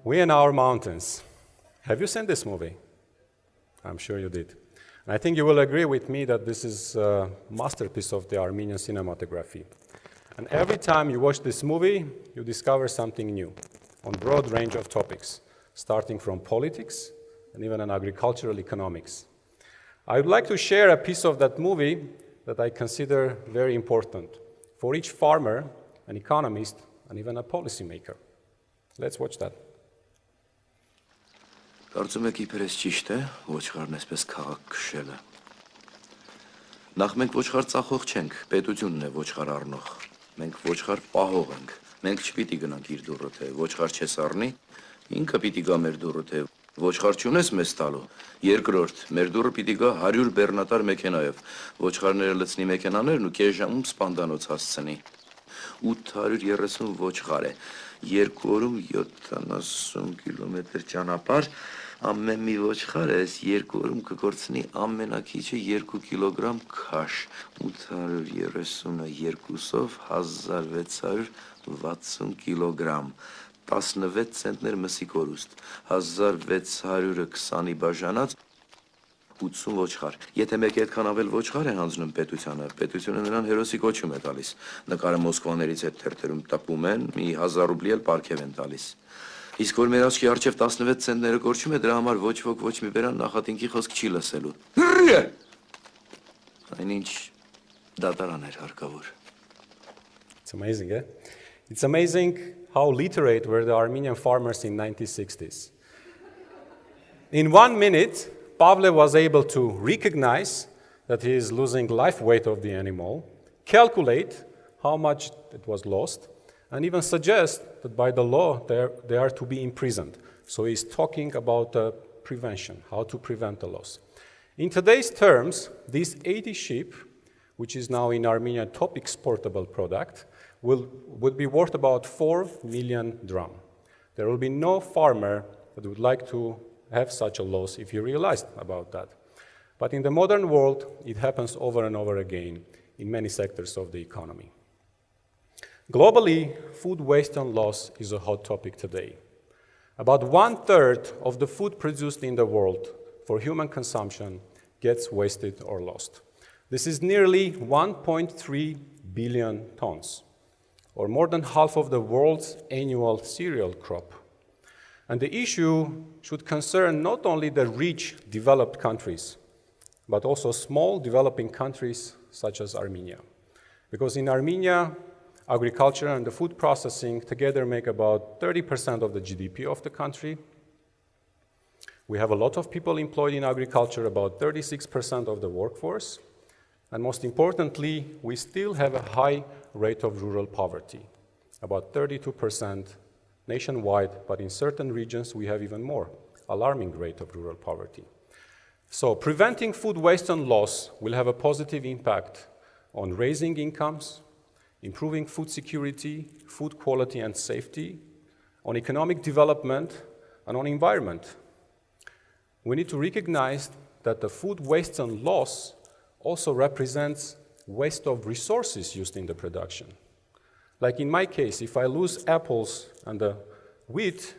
We in Our Mountains. Have you seen this movie? I'm sure you did. And I think you will agree with me that this is a masterpiece of the Armenian cinematography. And every time you watch this movie, you discover something new on a broad range of topics, starting from politics and even on agricultural economics. I would like to share a piece of that movie that I consider very important for each farmer, an economist, and even a policymaker. Let's watch that. Կարծում եք իբրես ճիշտ է ոչխարն այսպես քաղաք քշելը։ Նախ մենք ոչխար ծախող չենք, պետությունն է ոչխար առնող։ Մենք ոչխար պահող ենք։ Մենք չպիտի գնանք իր դուռը, թե ոչխար չես առնի, ինքը պիտի գա մեր դուռը, թե ոչխար չունես մեզ տալու։ Երկրորդ, մեր դուռը պիտի գա 100 բեռնատար մեքենայով։ Ոչխարները լցնի մեքենաներն ու կես ժամում սպանդանոց հասցնի։ 830 ոչխար է։ 2 օրում 70 կիլոմետր ճանապարհ, ամեն մի ոչխարը այս 2 օրում կկորցնի ամենակիչը 2 կիլոգրամ քաշ, 830-ը 2-ով 1660 կիլոգրամ, 16 ցենտներ մսի կորուստ, 1600-ը 20-ի բաժանած 80 ոչխար։ Եթե մեկը այդքան ավել ոչխար է հանձնում պետությանը, պետությունը նրան հերոսի կոչում է տալիս։ Նկարը Մոսկվաներից հետ թերթերում տպում են, մի 1000 ռուբլի էլ պարգև են տալիս։ Իսկ որ մեր աչքի առջև 16 ցենտները կորչում է, դրա համար ոչ ոք ոչ մի բերան նախատինքի խոսք չի լսելու։ Այնինչ դատարան էր հարկավոր։ It's amazing, eh? It's amazing how literate were the Armenian farmers in 1960s. In 1 minute, Pavle was able to recognize that he is losing life weight of the animal, calculate how much it was lost, and even suggest that by the law they are to be imprisoned. So he's talking about prevention, how to prevent the loss. In today's terms, these 80 sheep, which is now in Armenia top exportable product, would be worth about 4 million dram. There will be no farmer that would like to have such a loss if you realized about that. But in the modern world, it happens over and over again in many sectors of the economy. Globally, food waste and loss is a hot topic today. About 1/3 of the food produced in the world for human consumption gets wasted or lost. This is nearly 1.3 billion tons, or more than half of the world's annual cereal crop. And the issue should concern not only the rich, developed countries, but also small, developing countries such as Armenia. Because in Armenia, agriculture and the food processing together make about 30% of the GDP of the country. We have a lot of people employed in agriculture, about 36% of the workforce. And most importantly, we still have a high rate of rural poverty, about 32% nationwide, but in certain regions we have even more, alarming rate of rural poverty. So preventing food waste and loss will have a positive impact on raising incomes, improving food security, food quality and safety, on economic development, and on environment. We need to recognize that the food waste and loss also represents waste of resources used in the production. Like in my case, if I lose apples and the wheat,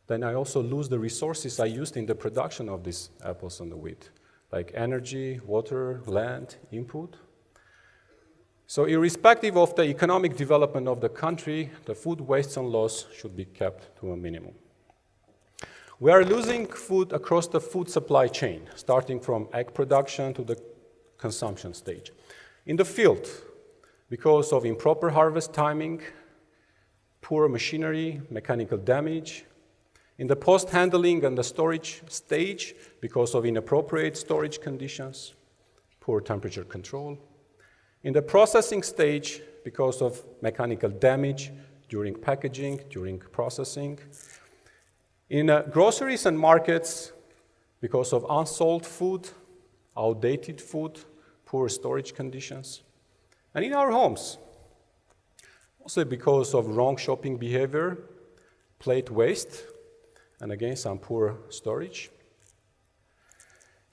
then I also lose the resources I used in the production of these apples and the wheat, like energy, water, land, input. So irrespective of the economic development of the country, the food waste and loss should be kept to a minimum. We are losing food across the food supply chain, starting from egg production to the consumption stage. In the field, because of improper harvest timing, poor machinery, mechanical damage. In the post-handling and the storage stage, because of inappropriate storage conditions, poor temperature control. In the processing stage, because of mechanical damage during packaging, during processing. In groceries and markets, because of unsold food, outdated food, poor storage conditions. And in our homes, also because of wrong shopping behavior, plate waste, and again, some poor storage.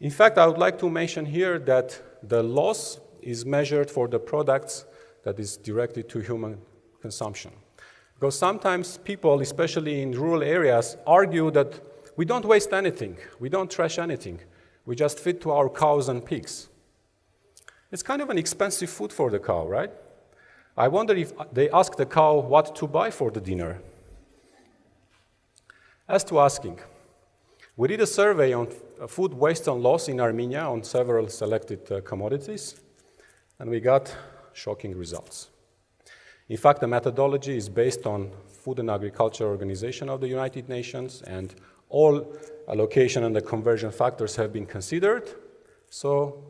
In fact, I would like to mention here that the loss is measured for the products that is directed to human consumption. Because sometimes people, especially in rural areas, argue that we don't waste anything, we don't trash anything, we just feed to our cows and pigs. It's kind of an expensive food for the cow, right? I wonder if they ask the cow what to buy for the dinner. As to asking, we did a survey on food waste and loss in Armenia on several selected commodities, and we got shocking results. In fact, the methodology is based on Food and Agriculture Organization of the United Nations, and all allocation and the conversion factors have been considered. So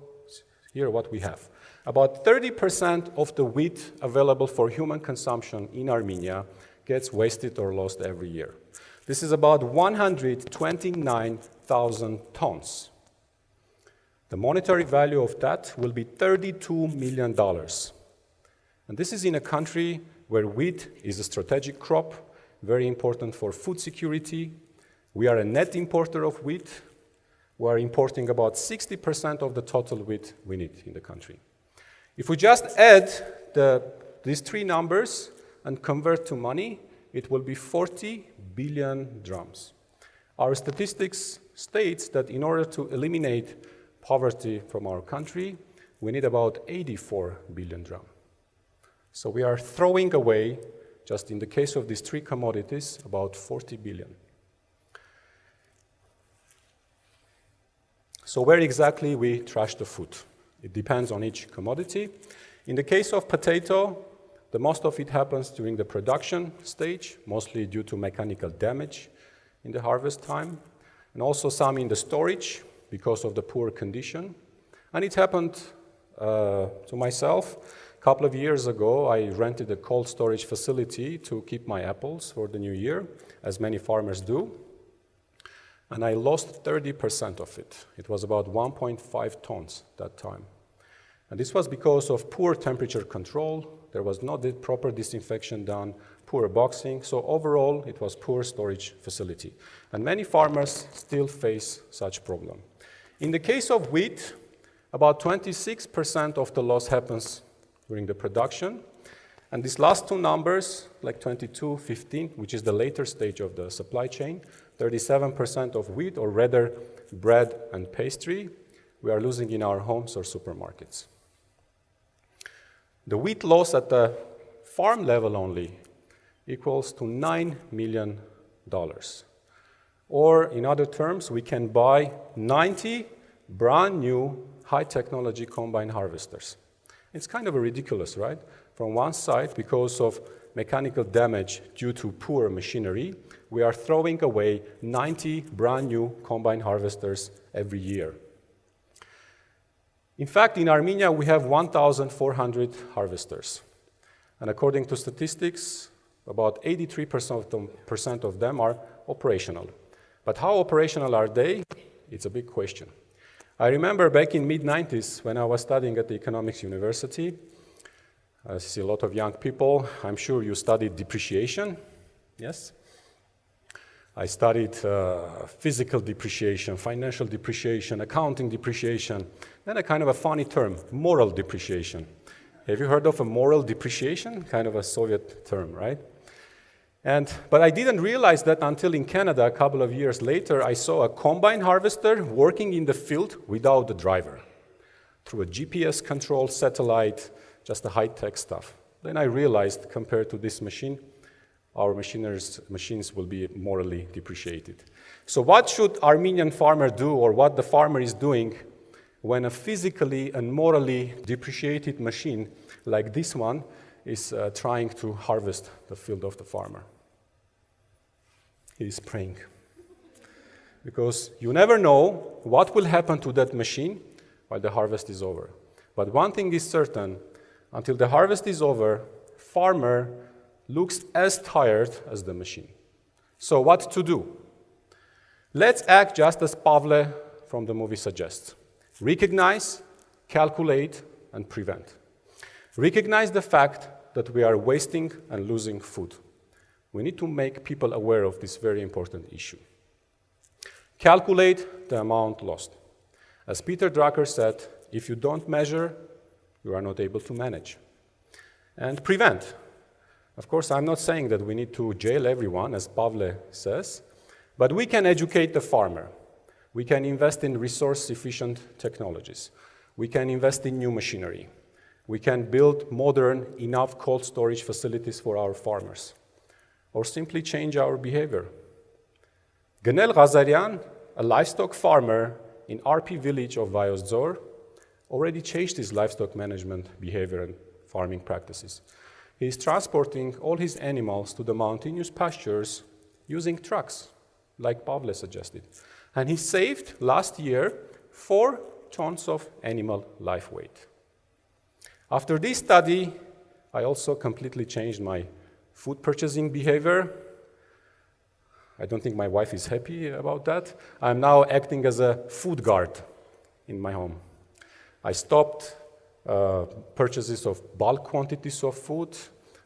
here what we have. About 30% of the wheat available for human consumption in Armenia gets wasted or lost every year. This is about 129,000 tons. The monetary value of that will be $32 million. And this is in a country where wheat is a strategic crop, very important for food security. We are a net importer of wheat. We are importing about 60% of the total wheat we need in the country. If we just add these three numbers and convert to money, it will be 40 billion drams. Our statistics states that in order to eliminate poverty from our country, we need about 84 billion drams. So we are throwing away, just in the case of these three commodities, about 40 billion. So where exactly we trash the food? It depends on each commodity. In the case of potato, the most of it happens during the production stage, mostly due to mechanical damage in the harvest time, and also some in the storage because of the poor condition. And it happened to myself. A couple of years ago, I rented a cold storage facility to keep my apples for the new year, as many farmers do. And I lost 30% of it. It was about 1.5 tons that time. And this was because of poor temperature control. There was not the proper disinfection done, poor boxing. So overall, it was poor storage facility. And many farmers still face such problem. In the case of wheat, about 26% of the loss happens during the production. And these last two numbers, like 22, 15, which is the later stage of the supply chain, 37% of wheat, or rather bread and pastry, we are losing in our homes or supermarkets. The wheat loss at the farm level only equals to $9 million. Or in other terms, we can buy 90 brand new high technology combine harvesters. It's kind of ridiculous, right? From one side, because of mechanical damage due to poor machinery, we are throwing away 90 brand new combine harvesters every year. In fact, in Armenia, we have 1,400 harvesters. And according to statistics, about 83% of them are operational. But how operational are they? It's a big question. I remember back in mid-90s when I was studying at the Economics University. I see a lot of young people. I'm sure you studied depreciation, yes? I studied physical depreciation, financial depreciation, accounting depreciation, then a kind of a funny term, moral depreciation. Have you heard of a moral depreciation? Kind of a Soviet term, right? But I didn't realize that until in Canada, a couple of years later, I saw a combine harvester working in the field without the driver, through a GPS-controlled satellite, just the high-tech stuff. Then I realized, compared to this machine, our machines will be morally depreciated. So what should Armenian farmer do, or what the farmer is doing when a physically and morally depreciated machine like this one is trying to harvest the field of the farmer? He is praying. Because you never know what will happen to that machine while the harvest is over. But one thing is certain, until the harvest is over, farmer looks as tired as the machine. So what to do? Let's act just as Pavle from the movie suggests. Recognize, calculate, and prevent. Recognize the fact that we are wasting and losing food. We need to make people aware of this very important issue. Calculate the amount lost. As Peter Drucker said, if you don't measure, you are not able to manage. And prevent. Of course, I'm not saying that we need to jail everyone, as Pavle says, but we can educate the farmer. We can invest in resource-efficient technologies. We can invest in new machinery. We can build modern, enough cold storage facilities for our farmers, or simply change our behavior. Gönel Ghazaryan, a livestock farmer in RP village of Vayozdor, already changed his livestock management behavior and farming practices. He is transporting all his animals to the mountainous pastures using trucks, like Pavle suggested. And he saved, last year, 4 tons of animal life weight. After this study, I also completely changed my food purchasing behavior. I don't think my wife is happy about that. I'm now acting as a food guard in my home. I stopped purchases of bulk quantities of food.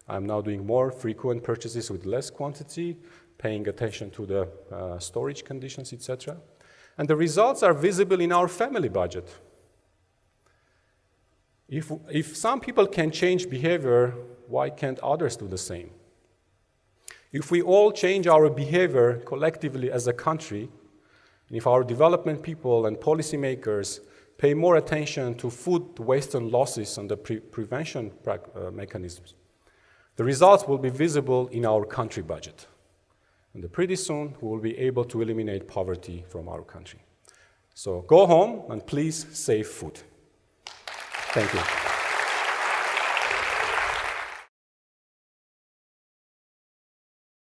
I'm now doing more frequent purchases with less quantity, paying attention to the storage conditions, etc. And the results are visible in our family budget. If some people can change behavior, why can't others do the same? If we all change our behavior collectively as a country, and if our development people and policymakers pay more attention to food waste and losses and the prevention mechanisms, the results will be visible in our country budget. And pretty soon, we will be able to eliminate poverty from our country. So go home and please save food. Thank you.